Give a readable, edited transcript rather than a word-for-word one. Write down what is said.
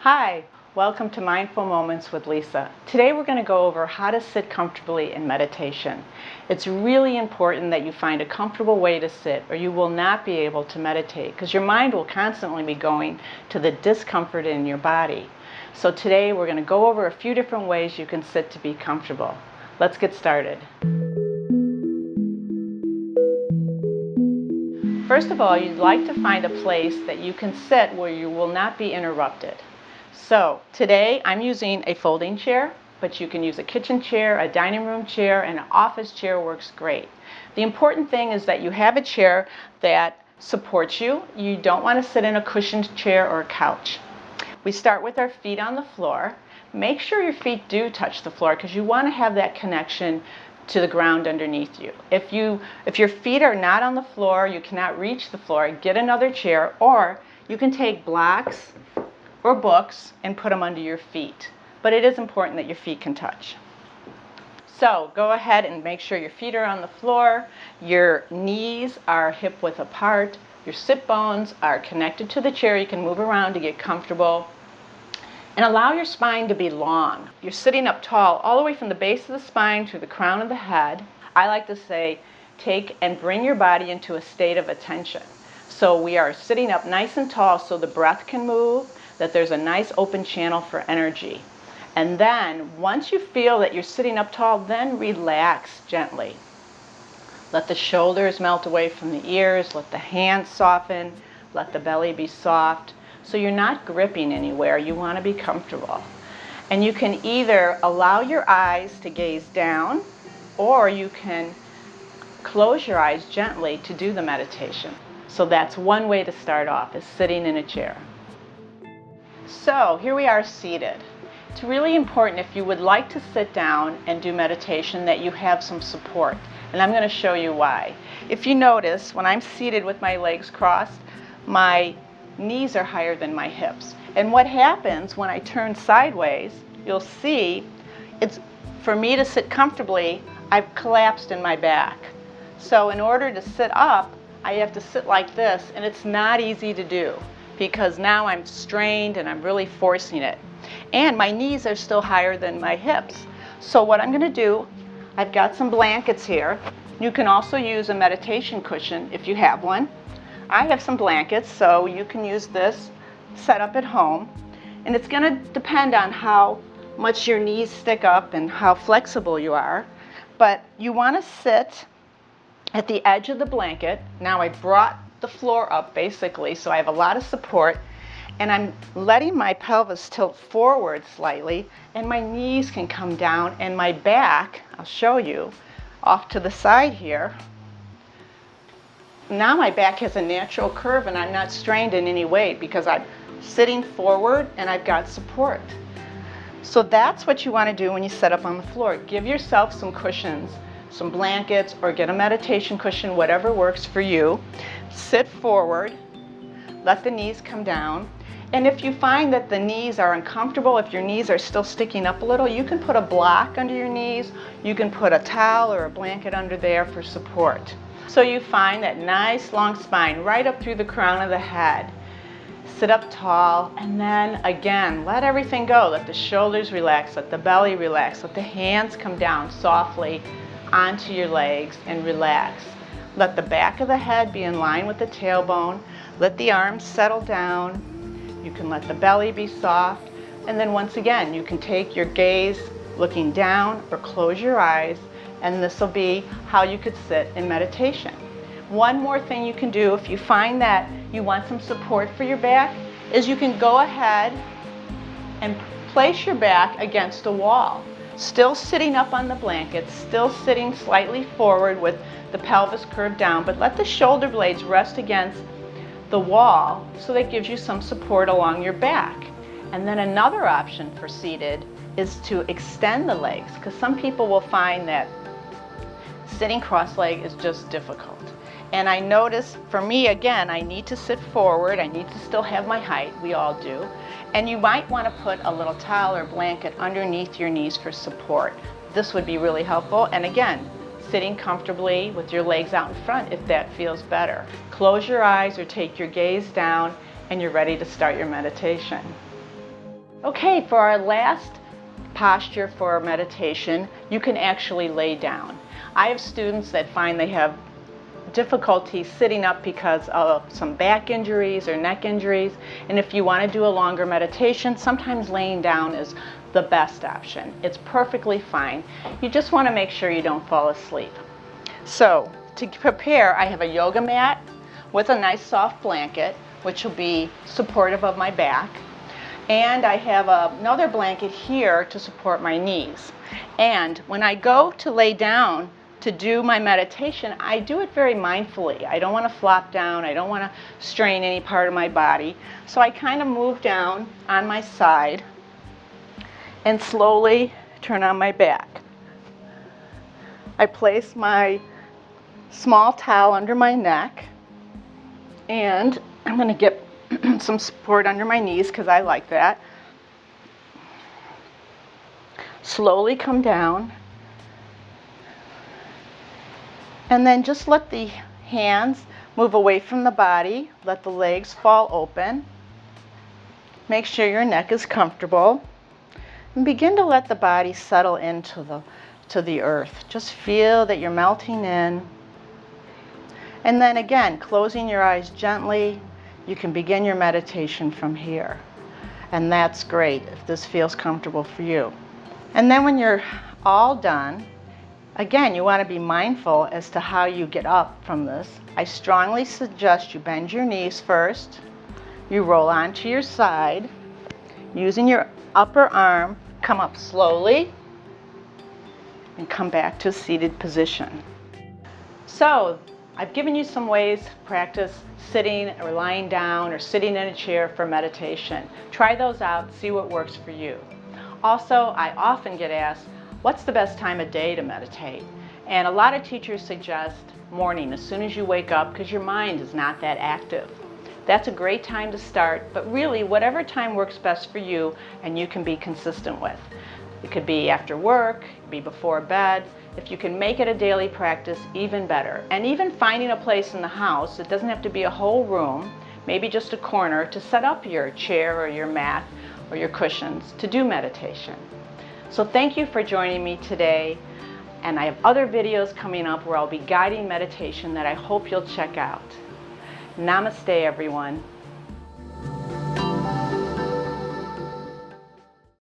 Hi, welcome to Mindful Moments with Lisa. Today we're going to go over how to sit comfortably in meditation. It's really important that you find a comfortable way to sit or you will not be able to meditate because your mind will constantly be going to the discomfort in your body. So today we're going to go over a few different ways you can sit to be comfortable. Let's get started. First of all, you'd like to find a place that you can sit where you will not be interrupted. So today I'm using a folding chair, but you can use a kitchen chair, a dining room chair, and an office chair works great. The important thing is that you have a chair that supports you. You don't want to sit in a cushioned chair or a couch. We start with our feet on the floor. Make sure your feet do touch the floor because you want to have that connection to the ground underneath you. If your feet are not on the floor, you cannot reach the floor, get another chair, or you can take blocks or books and put them under your feet. But it is important that your feet can touch. So go ahead and make sure your feet are on the floor, your knees are hip width apart, your sit bones are connected to the chair. You can move around to get comfortable. And allow your spine to be long. You're sitting up tall all the way from the base of the spine to the crown of the head. I like to say, take and bring your body into a state of attention. So we are sitting up nice and tall so the breath can move, that there's a nice open channel for energy. And then once you feel that you're sitting up tall, then relax gently. Let the shoulders melt away from the ears, let the hands soften, let the belly be soft. So you're not gripping anywhere, you want to be comfortable. And you can either allow your eyes to gaze down, or you can close your eyes gently to do the meditation. So that's one way to start off, is sitting in a chair. So here we are seated. It's really important if you would like to sit down and do meditation that you have some support. And I'm going to show you why. If you notice, when I'm seated with my legs crossed, my knees are higher than my hips. And what happens when I turn sideways, you'll see, it's for me to sit comfortably, I've collapsed in my back. So in order to sit up, I have to sit like this, and it's not easy to do because now I'm strained and I'm really forcing it. And my knees are still higher than my hips. So what I'm going to do, I've got some blankets here. You can also use a meditation cushion if you have one. I have some blankets, so you can use this set up at home. And it's going to depend on how much your knees stick up and how flexible you are. But you want to sit at the edge of the blanket. Now I brought the floor up basically, so I have a lot of support. And I'm letting my pelvis tilt forward slightly, and my knees can come down, and my back, I'll show you, off to the side here. Now my back has a natural curve and I'm not strained in any way because I'm sitting forward and I've got support. So that's what you want to do when you sit up on the floor. Give yourself some cushions, some blankets, or get a meditation cushion, whatever works for you. Sit forward, let the knees come down. And if you find that the knees are uncomfortable, if your knees are still sticking up a little, you can put a block under your knees. You can put a towel or a blanket under there for support. So you find that nice long spine right up through the crown of the head. Sit up tall, and then again, let everything go. Let the shoulders relax, let the belly relax, let the hands come down softly onto your legs and relax. Let the back of the head be in line with the tailbone. Let the arms settle down. You can let the belly be soft. And then once again, you can take your gaze looking down or close your eyes, and this will be how you could sit in meditation. One more thing you can do if you find that you want some support for your back is you can go ahead and place your back against a wall. Still sitting up on the blanket, still sitting slightly forward with the pelvis curved down, but let the shoulder blades rest against the wall so that gives you some support along your back. And then another option for seated is to extend the legs, because some people will find that sitting cross-legged is just difficult. And I notice, for me, again, I need to sit forward. I need to still have my height. We all do. And you might want to put a little towel or blanket underneath your knees for support. This would be really helpful. And again, sitting comfortably with your legs out in front if that feels better. Close your eyes or take your gaze down, and you're ready to start your meditation. Okay, for our last posture for meditation, you can actually lay down. I have students that find they have difficulty sitting up because of some back injuries or neck injuries, and if you want to do a longer meditation, sometimes laying down is the best option. It's perfectly fine. You just want to make sure you don't fall asleep. So to prepare, I have a yoga mat with a nice soft blanket, which will be supportive of my back. And I have another blanket here to support my knees. And when I go to lay down to do my meditation, I do it very mindfully. I don't want to flop down. I don't want to strain any part of my body. So I kind of move down on my side and slowly turn on my back. I place my small towel under my neck, and I'm going to get some support under my knees because I like that. Slowly come down, and then just let the hands move away from the body. Let the legs fall open. Make sure your neck is comfortable, and begin to let the body settle into the earth. Just feel that you're melting in. And then again, closing your eyes gently, you can begin your meditation from here. And that's great if this feels comfortable for you. And then when you're all done, again, you want to be mindful as to how you get up from this. I strongly suggest you bend your knees first. You roll onto your side. Using your upper arm, come up slowly and come back to a seated position. So I've given you some ways to practice sitting or lying down or sitting in a chair for meditation. Try those out, see what works for you. Also, I often get asked, what's the best time of day to meditate? And a lot of teachers suggest morning, as soon as you wake up, because your mind is not that active. That's a great time to start, but really whatever time works best for you and you can be consistent with. It could be after work, it could be before bed. If you can make it a daily practice, even better. And even finding a place in the house, it doesn't have to be a whole room, maybe just a corner, to set up your chair or your mat or your cushions to do meditation. So thank you for joining me today, and I have other videos coming up where I'll be guiding meditation that I hope you'll check out. Namaste, everyone.